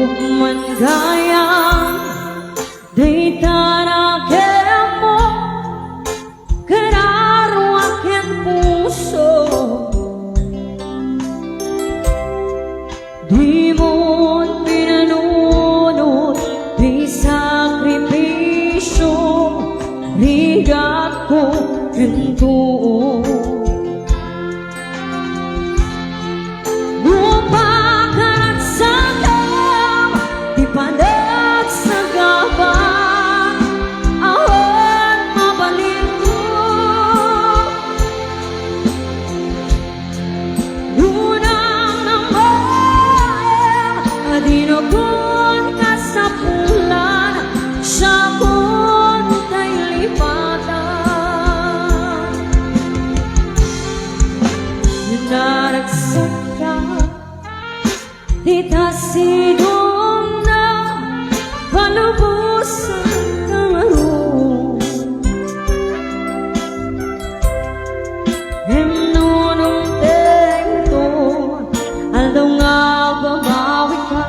Ugman gayang di tanagin mo kararo aking puso. Di mo pinanunod, di sakripisyo, rigat ko ginto. Dinukun ka sa pulan, siya kuntay lipatan. Naragsak ka, di tasidong na palubusan ka ngayon. Himnunong tento, aldaw nga babawi ka.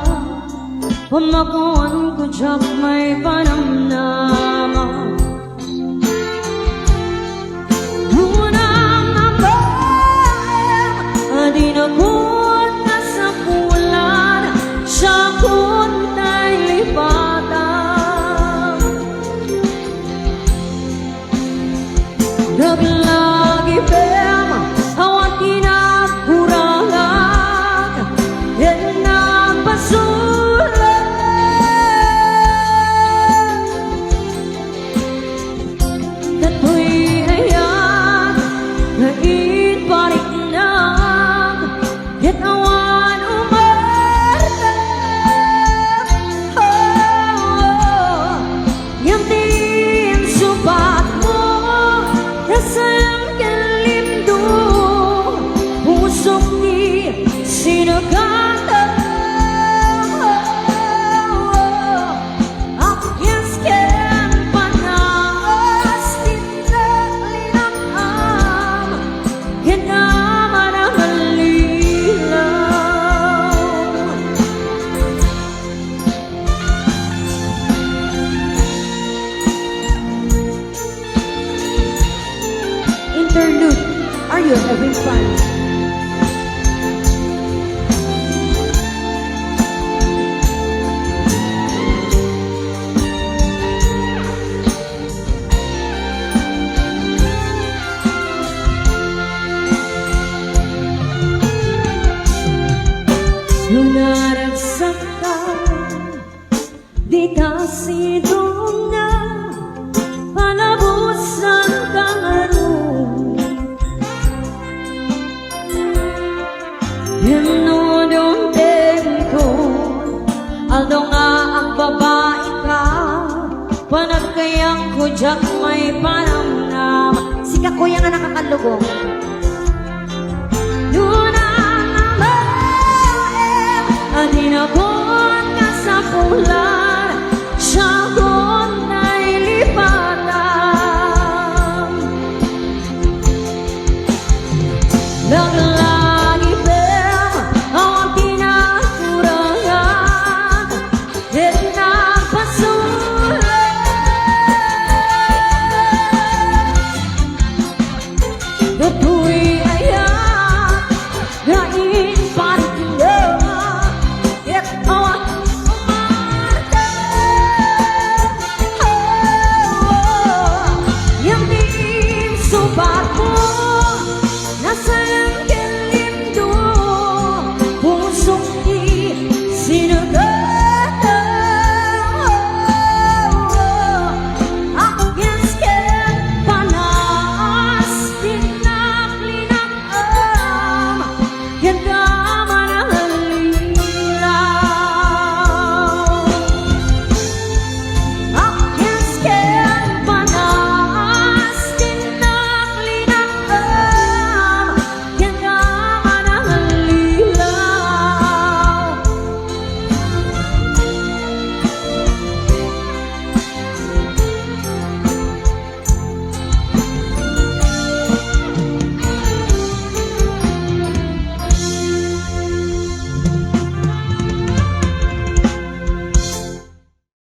Pamakuan ko dyak may panamnama. Unang nabayan, adinakot ka sa pulan, siya kuntay lipatan. Naglagi pem, awat kinagkurangan, yan nagpasulat. Interlude. Are you having fun? Nung naragsak ka, di tasidong na panabusan ka ngayon. Himnunong tento, aldaw nga ang babae ka. Panagkayang ko dyak may panamnama. Si Kakuya nga nakakalugong.